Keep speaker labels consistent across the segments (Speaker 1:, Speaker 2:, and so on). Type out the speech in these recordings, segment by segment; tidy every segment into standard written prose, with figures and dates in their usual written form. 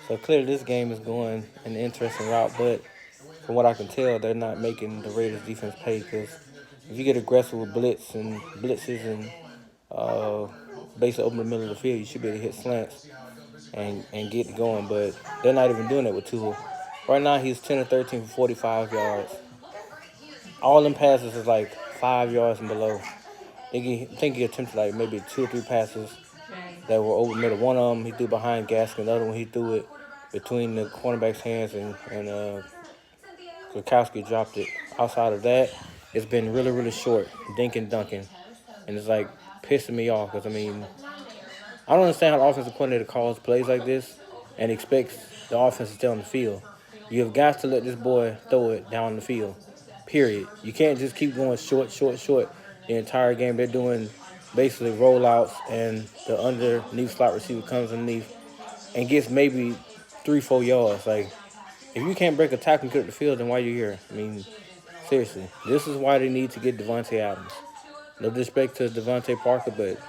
Speaker 1: So clearly this game is going an interesting route, but from what I can tell, they're not making the Raiders defense pay because if you get aggressive with blitzes and uh, basically open the middle of the field, you should be able to hit slants and get going. But they're not even doing that with Tua. Right now, he's 10 or 13 for 45 yards. All them passes is like 5 yards and below. I think he attempted like maybe two or three passes that were over the middle. One of them he threw behind Gaskin. The other one he threw it between the cornerback's hands and Kwiatkowski dropped it. Outside of that, it's been really, really short, dink and dunking. And it's like pissing me off because, I mean, I don't understand how the offensive coordinator calls plays like this and expects the offense to stay on the field. You have got to let this boy throw it down the field, period. You can't just keep going short, short, short the entire game. They're doing basically rollouts, and the underneath slot receiver comes underneath and gets maybe 3, 4 yards. Like, if you can't break a tackle and get up the field, then why are you here? I mean, seriously, this is why they need to get Devontae Adams. No disrespect to Devontae Parker, but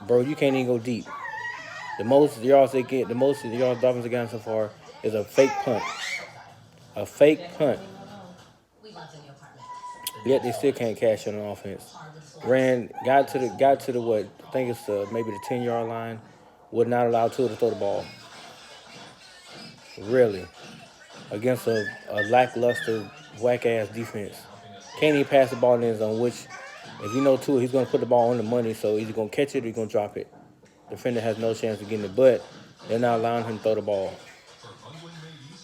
Speaker 1: bro, you can't even go deep. The most yards they get, the most yards Dolphins have gotten so far is a fake punt. A fake punt. Yet they still can't cash in on offense. Got to the what? I think it's maybe the 10-yard line. Would not allow Tua to throw the ball. Really, against a lackluster, whack ass defense. Can't even pass the ball in the end zone, which, if you know Tua, he's going to put the ball on the money, so he's going to catch it or he's going to drop it. Defender has no chance of getting it, but they're not allowing him to throw the ball.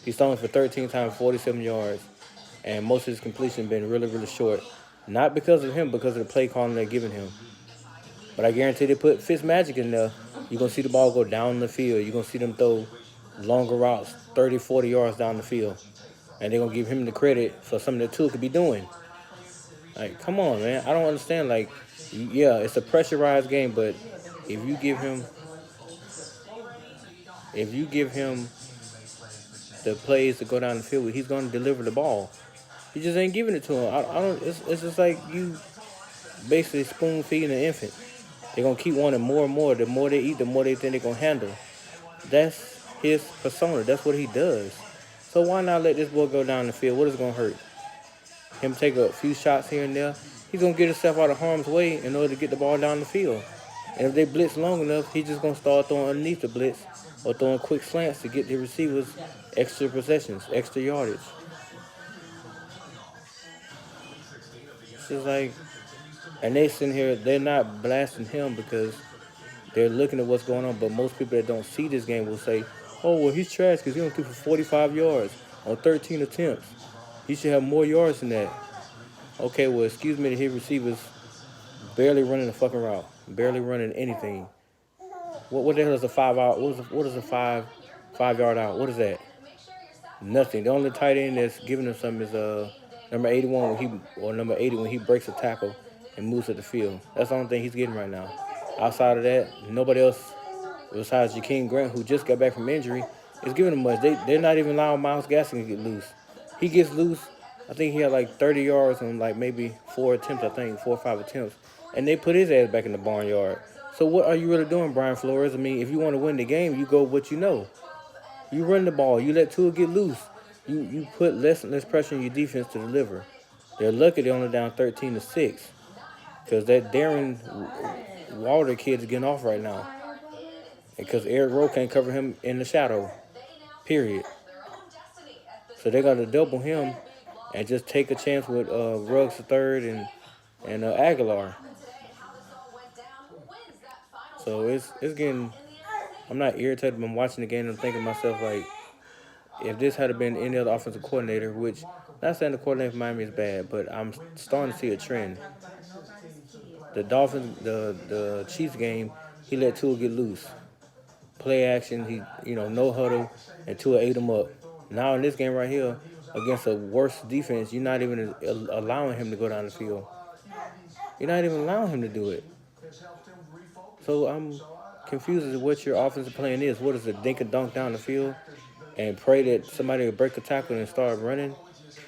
Speaker 1: He's thrown for 13 times, 47 yards, and most of his completion been really, really short. Not because of him, because of the play calling they're giving him. But I guarantee they put Fitzmagic in there. You're going to see the ball go down the field. You're going to see them throw longer routes, 30, 40 yards down the field. And they're going to give him the credit for something that Tua could be doing. Like, come on, man. I don't understand. Like, yeah, it's a pressurized game, but if you give him the plays to go down the field, he's going to deliver the ball. You just ain't giving it to him. I don't. It's just like you basically spoon feeding an infant. They're gonna keep wanting more and more. The more they eat, the more they think they're gonna handle. That's his persona. That's what he does. So why not let this boy go down the field? What is gonna hurt him? Take a few shots here and there. He's gonna get himself out of harm's way in order to get the ball down the field. And if they blitz long enough, he's just gonna start throwing underneath the blitz or throwing quick slants to get the receivers extra possessions, extra yardage. It's just like, and they sitting here, they're not blasting him because they're looking at what's going on. But most people that don't see this game will say, "Oh, well, he's trash because he only threw for 45 yards on 13 attempts. He should have more yards than that." Okay, well, excuse me to his receivers barely running the fucking route, barely running anything. What the hell is a 5 out? What is a 5 yard out? What is that? Nothing. The only tight end that's giving him something is number 81 or number 80 when he breaks a tackle and moves to the field. That's the only thing he's getting right now. Outside of that, nobody else besides Jakeem Grant, who just got back from injury, is giving him much. They're not even allowing Myles Gaskin to get loose. He gets loose. I think he had like 30 yards on like maybe 4 attempts. I think 4 or 5 attempts, and they put his ass back in the barnyard. So what are you really doing, Brian Flores? I mean, if you want to win the game, you go with what you know. You run the ball. You let Tua get loose. You put less and less pressure on your defense to deliver. They're lucky they're only down 13-6 because that Darren Walter kid's getting off right now. Because Eric Rowe can't cover him in the shadow, period. So they got to double him and just take a chance with Ruggs the third and Aguilar. So it's getting. I'm not irritated. But I'm watching the game and I'm thinking to myself like, if this had been any other offensive coordinator, which not saying the coordinator for Miami is bad, but I'm starting to see a trend. The Dolphins, the Chiefs game, he let Tua get loose. Play action, no huddle, and Tua ate him up. Now in this game right here, against a worse defense, you're not even allowing him to go down the field. You're not even allowing him to do it. So I'm confused as to what your offensive plan is. What is it, dink and dunk down the field and pray that somebody will break a tackle and start running?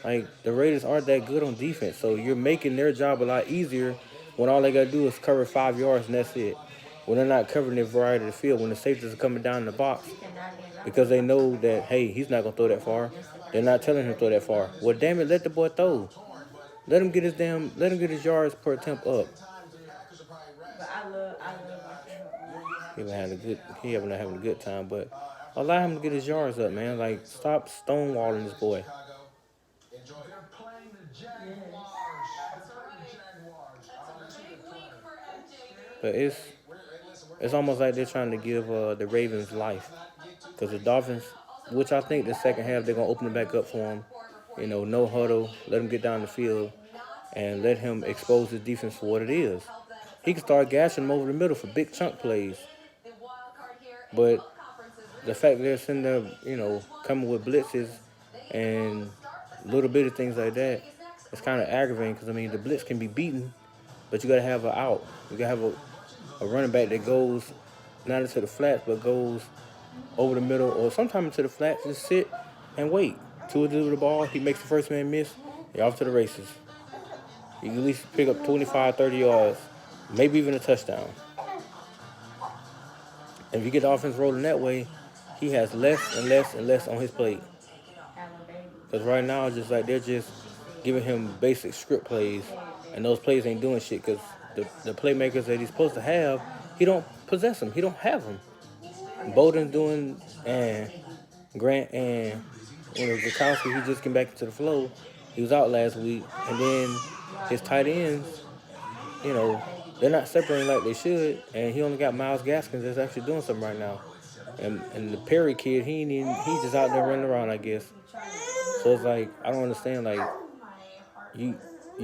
Speaker 1: Like, the Raiders aren't that good on defense, so you're making their job a lot easier when all they got to do is cover 5 yards and that's it. when they're not covering the variety of the field, when the safeties are coming down in the box, because they know that, hey, he's not going to throw that far. They're not telling him to throw that far. Well, damn it, let the boy throw. Let him get his yards per attempt up. He haven't having a good time, but allow him to get his yards up, man. Like, stop stonewalling this boy. But it's almost like they're trying to give the Ravens life, because the Dolphins, which I think the second half they're gonna open it back up for him. You know, no huddle, let him get down the field, and let him expose his defense for what it is. He can start gashing them over the middle for big chunk plays. But the fact that they're sitting there, you know, coming with blitzes and little bitty things like that, it's kind of aggravating, because, I mean, the blitz can be beaten, but you got to have an out. You got to have a running back that goes not into the flats, but goes over the middle, or sometimes into the flats, just sit and wait. Tua do the ball, he makes the first man miss, you're off to the races. You can at least pick up 25, 30 yards, maybe even a touchdown. And if you get the offense rolling that way, he has less and less and less on his plate. Because right now, just like they're just giving him basic script plays, and those plays ain't doing shit, because the playmakers that he's supposed to have, he don't possess them. He don't have them. Bowden's doing, and Grant and Gurkowski, he just came back into the flow. He was out last week, and then his tight ends, you know, they're not separating like they should, and he only got Myles Gaskins that's actually doing something right now. And the Perry kid, he's just out there running around, I guess. So it's like, I don't understand, like, you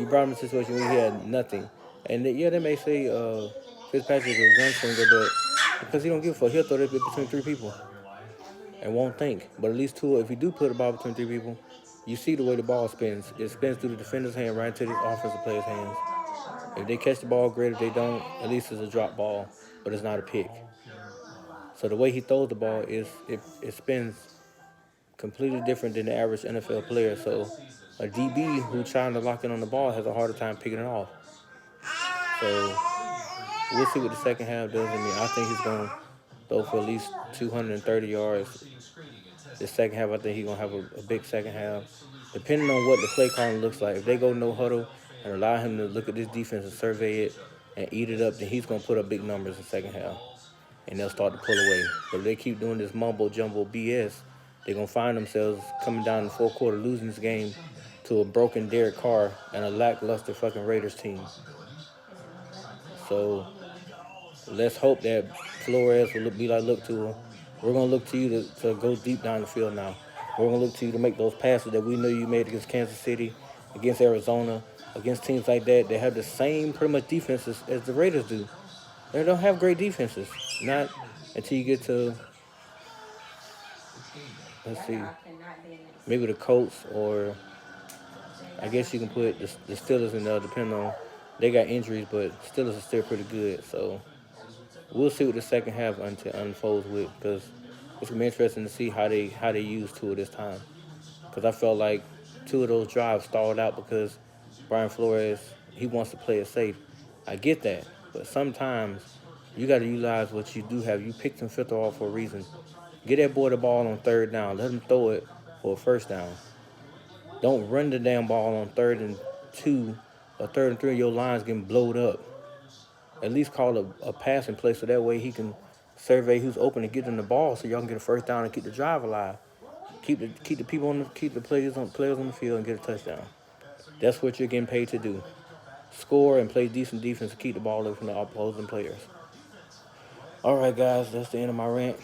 Speaker 1: brought him in a situation where he had nothing. And they may say Fitzpatrick is a gunslinger, but because he don't give a fuck, he'll throw that bit between three people and won't think. But at least Tua, if you do put the ball between three people, you see the way the ball spins. It spins through the defender's hand right into the offensive player's hands. If they catch the ball, great. If they don't, at least it's a drop ball, but it's not a pick. So the way he throws the ball is it spins completely different than the average NFL player. So a DB who's trying to lock in on the ball has a harder time picking it off. So we'll see what the second half does. I mean, I think he's going to throw for at least 230 yards. The second half, I think he's going to have a big second half. Depending on what the play calling looks like. If they go no huddle and allow him to look at this defense and survey it and eat it up, then he's going to put up big numbers in the second half. And they'll start to pull away. But if they keep doing this mumbo-jumbo BS, they're going to find themselves coming down in the fourth quarter, losing this game to a broken Derek Carr and a lackluster fucking Raiders team. So let's hope that Flores will be like, look, Tua, we're going to look to you to go deep down the field now. We're going to look to you to make those passes that we know you made against Kansas City, against Arizona, against teams like that. They have the same pretty much defenses as the Raiders do. They don't have great defenses. Not until you get to, let's see, maybe the Colts, or I guess you can put the Steelers in there, depending on, they got injuries, but Steelers are still pretty good. So we'll see what the second half unfolds with, because it's going to be interesting to see how they use Tua this time. Because I felt like two of those drives stalled out because Brian Flores, he wants to play it safe. I get that, but sometimes you got to utilize what you do have. You picked him fifth off for a reason. Get that boy the ball on third down. Let him throw it for a first down. Don't run the damn ball on 3rd and 2 or 3rd and 3. Your line's getting blowed up. At least call a passing play so that way he can survey who's open and get them the ball, so y'all can get a first down and keep the drive alive. Keep the players on the field and get a touchdown. That's what you're getting paid to do. Score and play decent defense to keep the ball away from the opposing players. All right, guys, that's the end of my rant.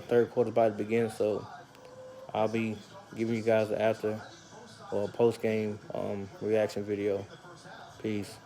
Speaker 1: Third quarter's about to begin, so I'll be giving you guys an after or post game reaction video. Peace.